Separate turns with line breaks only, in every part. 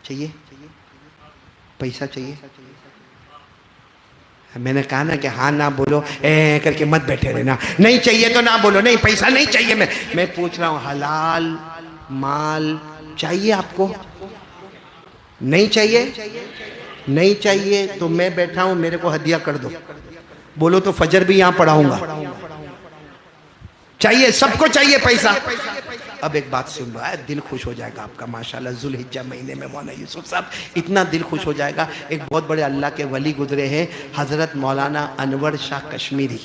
چاہیے؟ پیسہ چاہیے؟ میں نے کہا نا کہ ہاں نہ بولو اے کر کے مت بیٹھے رہنا، نہیں چاہیے تو نہ بولو، نہیں پیسہ نہیں چاہیے۔ میں پوچھ رہا ہوں حلال مال چاہیے آپ کو؟ نہیں چاہیے؟ نہیں چاہیے تو میں بیٹھا ہوں، میرے کو ہدیہ کر دو، بولو تو فجر بھی یہاں پڑھاؤں گا۔ چاہیے، سب کو چاہیے پیسہ۔ اب ایک بات سن لو، دل خوش ہو جائے گا آپ کا ماشاءاللہ۔ ذوالحجہ مہینے میں مولانا یوسف صاحب اتنا دل خوش ہو جائے گا۔ ایک بہت بڑے اللہ کے ولی گزرے ہیں، حضرت مولانا انور شاہ کشمیری۔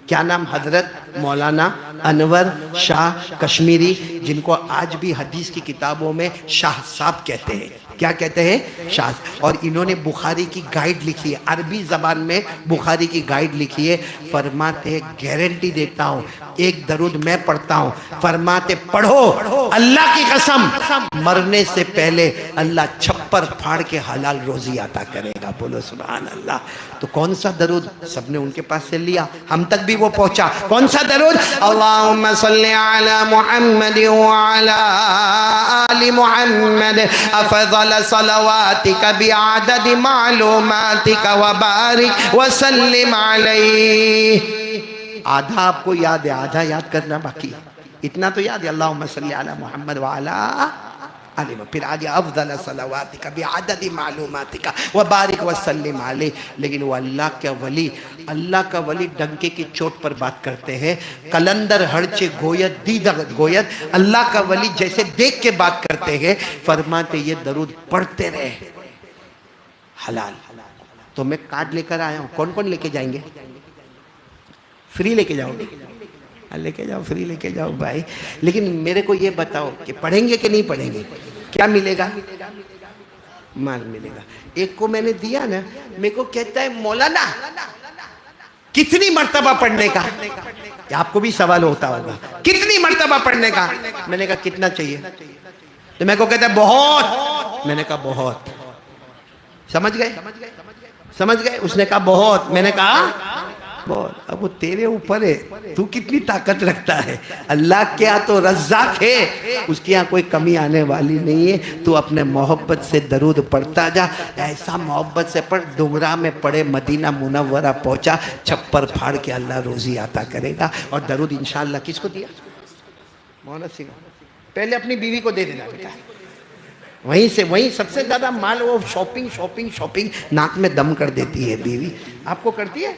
کیا نام؟ حضرت مولانا انور شاہ کشمیری، جن کو آج بھی حدیث کی کتابوں میں شاہ صاحب کہتے ہیں۔ کیا کہتے ہیں؟ شاہ۔ اور انہوں نے بخاری کی گائیڈ لکھی ہے، عربی زبان میں بخاری کی گائیڈ لکھی ہے۔ فرماتے گارنٹی دیتا ہوں، ایک درود میں پڑھتا ہوں، فرماتے پڑھو، اللہ کی قسم مرنے سے پہلے اللہ چھپر پھاڑ کے حلال روزی عطا کرے گا۔ بولو سبحان اللہ۔ تو کون سا درود؟ سب نے ان کے پاس سے لیا، ہم تک بھی وہ پہنچا۔ کون سا درود؟ اللہم صلی علی محمد وعلی آل محمد افضل صلواتک بعدد معلوماتک وبارک وسلم علیہ۔ آدھا آپ کو یاد ہے، آدھا یاد کرنا باقی۔ اتنا تو یاد ہے، اللہم صلی علی محمد وعلی آل محمد، پھر آگے افضل صلواتک بعدد معلوماتک وبارک وسلم علیہ۔ لیکن وہ اللہ کا ولی ڈنکے کی چوٹ پر بات کرتے ہیں۔ کلندر ہرچے گوید دیدہ گوید، اللہ کا ولی جیسے دیکھ کے بات کرتے ہیں۔ فرماتے یہ درود پڑھتے رہے حلال۔ تو میں کارڈ لے کر آیا ہوں، کون کون لے کے جائیں گے؟ فری لے کے جاؤ گے؟ لے کے جاؤ، فری لے کے جاؤ بھائی۔ لیکن میرے کو یہ بتاؤ کہ پڑھیں گے کہ نہیں پڑھیں گے؟ کیا ملے گا؟ مال ملے گا۔ ایک کو میں نے دیا نا، میرے کو کہتا ہے مولانا کتنی مرتبہ پڑھنے کا؟ آپ کو بھی سوال ہوتا ہوگا، کتنی مرتبہ پڑھنے کا؟ میں نے کہا کتنا چاہیے؟ تو میرے کو کہتا ہے بہت۔ میں نے کہا بہت، سمجھ گئے؟ سمجھ گئے؟ اس نے کہا بہت، میں نے کہا بہت۔ اب وہ تیرے اوپر ہے، تو کتنی طاقت رکھتا ہے۔ اللہ کیا تو رزاق ہے، اس کی یہاں کوئی کمی آنے والی نہیں ہے۔ تو اپنے محبت سے درود پڑھتا جا، ایسا محبت سے پڑھ ڈومرا میں پڑھے مدینہ منورہ پہنچا، چھپر پھاڑ کے اللہ روزی عطا کرے گا۔ اور درود انشاءاللہ کس کو دیا؟ مولانا سنگھ۔ پہلے اپنی بیوی کو دے دینا بیٹا، وہیں سب سے زیادہ مال وہ شاپنگ ناک میں دم کر دیتی ہے بیوی۔ آپ کو کرتی ہے؟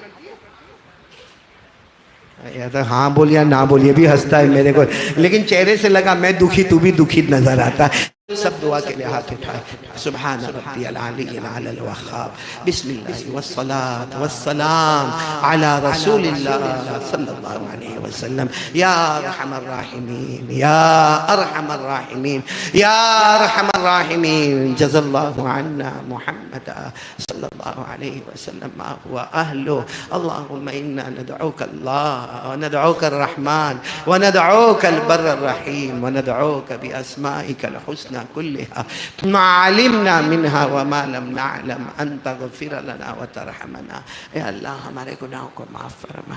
ہاں بولیا نہ بولیے بھی ہنستا ہے میرے کو، لیکن چہرے سے لگا میں دکھی تو بھی دکھی نظر آتا ہے۔ سب دعا کے لیے ہاتھ اٹھائے۔ سبحان ربی العلی العلی الوہاب، بسم اللہ والصلاة والسلام علی رسول اللہ صلی اللہ علیہ وسلم۔ یا ارحم الراحمین، یا ارحم الراحمین، یا ارحم الراحمین، جزا اللہ عنا محمد صلی اللہ علیہ وسلم ما هو اہلہ۔ اللہم انا ندعوک اللہ وندعوک الرحمن وندعوک البر الرحیم وندعوک باسمائک الحسنى كلها ما علمنا منها وما لم نعلم ان تغفر لنا وترحمنا۔ اے اللہ ہمارے گناہوں کو معاف فرما۔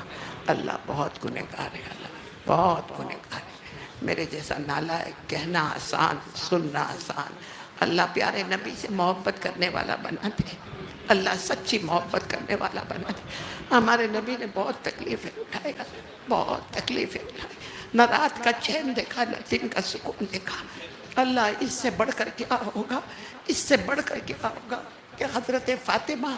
اللہ بہت گنہگار ہے، اللہ بہت گنہگار ہے۔ میرے جیسا نالائق کہنا آسان، سننا آسان۔ اللہ پیارے نبی سے محبت کرنے والا بنا دے، اللہ سچی محبت کرنے والا بنا دے۔ ہمارے نبی نے بہت تکلیفیں اٹھائے گا، بہت تکلیفیں اٹھائے، نہ رات کا چین دیکھا نہ دن کا سکون دیکھا۔ اللہ اس سے بڑھ کر کیا ہوگا، اس سے بڑھ کر کیا ہوگا کہ حضرت فاطمہ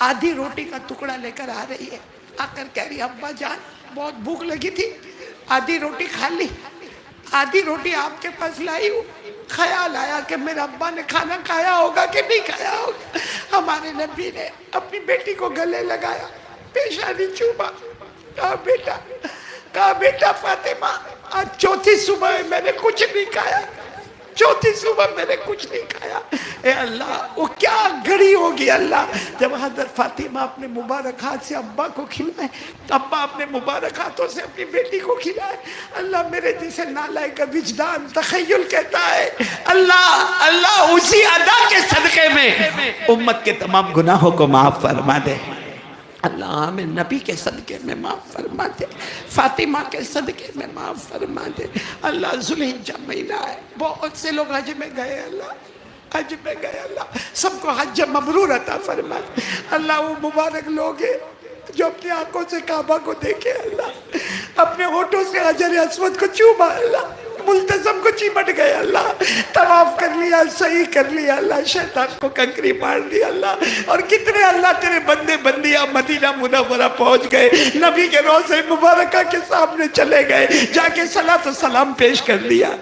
آدھی روٹی کا ٹکڑا لے کر آ رہی ہے، آ کر کہہ رہی ابا جان بہت بھوک لگی تھی، آدھی روٹی کھا لی، آدھی روٹی آپ کے پاس لائی ہوں، خیال آیا کہ میرے ابا نے کھانا کھایا ہوگا کہ نہیں کھایا ہوگا۔ ہمارے نبی نے اپنی بیٹی کو گلے لگایا، پیشانی چوما، کہا بیٹا فاطمہ آج چوتھی صبح میں نے کچھ نہیں کھایا، چوتھی صبح میں نے کچھ نہیں کھایا۔ اے اللہ وہ کیا گھڑی ہوگی اللہ جب حضرت فاطمہ اپنے مبارک ہاتھ سے ابا کو کھلائے، ابا اپنے مبارک ہاتھوں سے اپنی بیٹی کو کھلائے۔ اللہ میرے جیسے نالائق کا وجدان تخیل کہتا ہے اللہ اسی ادا کے صدقے میں امت کے تمام گناہوں کو معاف فرما دے۔ اللہ ہمیں نبی کے صدقے میں معاف فرما دے، فاطمہ کے صدقے میں معاف فرما دے۔ اللہ ذوالحجہ مہینہ ہے، بہت سے لوگ حج میں گئے، اللہ حج میں گئے اللہ سب کو حج مبرور عطا فرما دے اللہ وہ مبارک لوگ ہیں جو اپنی آنکھوں سے کعبہ کو دیکھے اللہ اپنے ہونٹوں سے حجر اسود کو چوما اللہ ملتزم کو چیمٹ گئے اللہ طواف کر لیا صحیح کر لیا اللہ شیطان کو کنکری مار دیا اللہ اور کتنے اللہ تیرے بندے بندیاں مدینہ منورہ پہنچ گئے نبی کے روضہ مبارکہ کے سامنے چلے گئے جا کے صلاۃ و سلام پیش کر لیا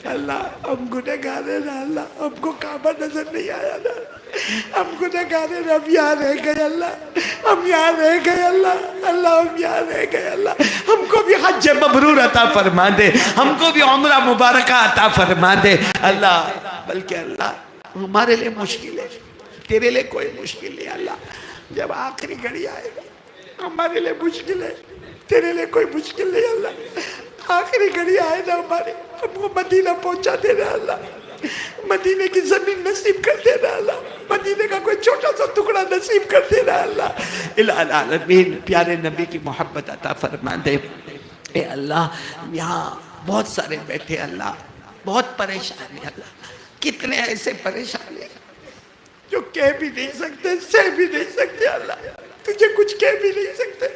اللہ ہم گنہگار ہیں نا اللہ ہم کو کعبہ نظر نہیں آیا نا ہم گنہگار ہیں ہم یہاں رہ گئے اللہ ہم یہاں رہ گئے اللہ اللہ ہم یہاں رہ گئے اللہ ہم کو بھی حج مبرور عطا فرما دے ہم کو بھی عمرہ مبارکہ عطا فرما دے اللہ بلکہ اللہ ہمارے لئے مشکل ہے تیرے لئے کوئی مشکل نہیں اللہ جب آخری گھڑی آئے گا ہمارے لئے مشکل ہے تیرے لئے کوئی مشکل نہیں اللہ آخری گھڑی آئے نا ہمارے ہم کو مدینہ پہنچا دینا اللہ مدینے کی زمین نصیب کر دینا اللہ مدینے کا کوئی چھوٹا سا ٹکڑا نصیب کر دینا اللہ الہ العالمین پیارے نبی کی محبت عطا فرما دے اے اللہ یہاں بہت سارے بیٹھے اللہ بہت پریشان ہیں اللہ کتنے ایسے پریشان ہیں جو کہہ بھی نہیں سکتے سہ بھی نہیں سکتے اللہ تجھے کچھ کہہ بھی نہیں سکتے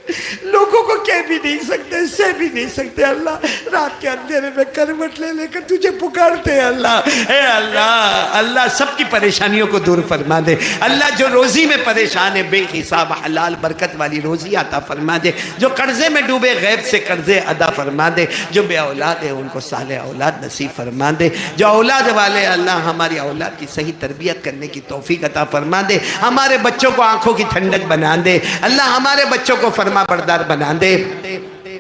لوگوں کو کہہ بھی نہیں سکتے سہ بھی نہیں سکتے اللہ رات کے اندھیرے میں کروٹ لے لے کر تجھے پکارتے ہیں اللہ اے اللہ اللہ سب کی پریشانیوں کو دور فرما دے اللہ جو روزی میں پریشان ہے بے حساب حلال برکت والی روزی عطا فرما دے جو قرضے میں ڈوبے غیب سے قرضے ادا فرما دے جو بے اولاد ہے ان کو صالح اولاد نصیب فرما دے جو اولاد والے اللہ ہماری اولاد کی صحیح تربیت کرنے کی توفیق عطا فرما دے ہمارے بچوں کو آنکھوں کی ٹھنڈک بنا دے اللہ ہمارے بچوں کو فرما بردار بنا دے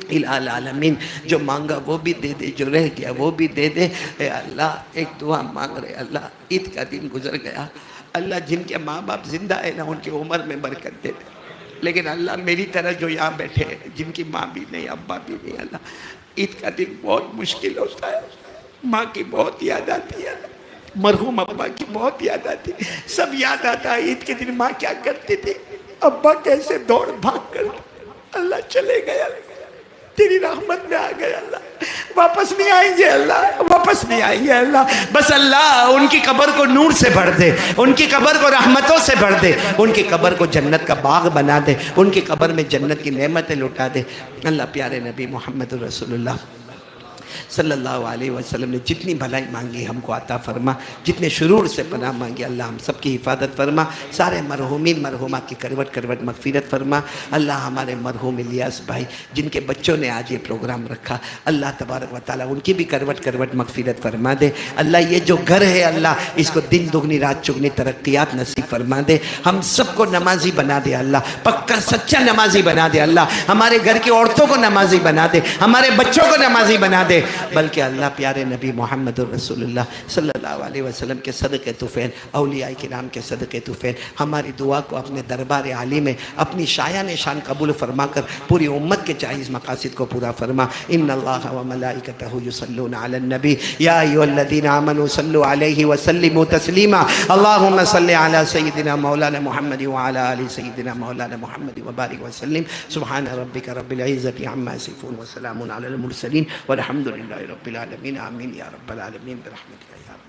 الہ العالمین جو مانگا وہ بھی دے دے جو رہ گیا وہ بھی دے دے اے اللہ ایک دعا مانگ رہے اللہ عید کا دن گزر گیا اللہ جن کے ماں باپ زندہ ہے نا ان کی عمر میں برکت دے دے لیکن اللہ میری طرح جو یہاں بیٹھے ہیں جن کی ماں بھی نہیں ابا بھی نہیں اللہ عید کا دن بہت مشکل ہوتا ہے ماں کی بہت یاد آتی ہے مرحوم ابا کی بہت یاد آتی سب یاد آتا ہے عید کے دن ماں کیا کرتے تھے ابا کیسے دوڑ بھاگ کر اللہ چلے گیا تیری رحمت میں آ گئے اللہ واپس نہیں آئیں گے اللہ واپس نہیں آئیں گے اللہ بس اللہ ان کی قبر کو نور سے بھر دے ان کی قبر کو رحمتوں سے بھر دے ان کی قبر کو جنت کا باغ بنا دے ان کی قبر میں جنت کی نعمتیں لٹا دے اللہ پیارے نبی محمد رسول اللہ صلی اللہ علیہ وسلم نے جتنی بھلائی مانگی ہم کو عطا فرما جتنے شرور سے پناہ مانگی اللہ ہم سب کی حفاظت فرما سارے مرحومین مرحومات کی کروٹ کروٹ مغفرت فرما اللہ ہمارے مرحوم الیاس بھائی جن کے بچوں نے آج یہ پروگرام رکھا اللہ تبارک و تعالیٰ ان کی بھی کروٹ کروٹ مغفرت فرما دے اللہ یہ جو گھر ہے اللہ اس کو دن دگنی رات چگنی ترقیات نصیب فرما دے ہم سب کو نمازی بنا دے اللہ پکا سچا نمازی بنا دے اللہ ہمارے گھر کی عورتوں کو نمازی بنا دے ہمارے بچوں کو نمازی بنا دے بلکہ اللہ پیارے نبی محمد رسول اللہ صلی اللہ علیہ وسلم کے صدقے طفیل اولیاء کرام کے صدقے طفیل ہماری دعا کو اپنے دربار عالی میں اپنی شایان شان قبول فرما کر پوری امت کے جائز مقاصد کو پورا فرما ان اللہ و ملائکتہ یصلون علی النبی یا ایھا الذین آمنوا صلوا علیہ وسلموا تسلیما اللہم صل علی سیدنا مولانا محمد وعلی آل سیدنا مولانا محمد وبارک وسلم سبحان ربک رب العزت عما یصفون وسلام علی المرسلین والحمد للہ رب العالمین آمین یا رب العالمین برحمتک یا رب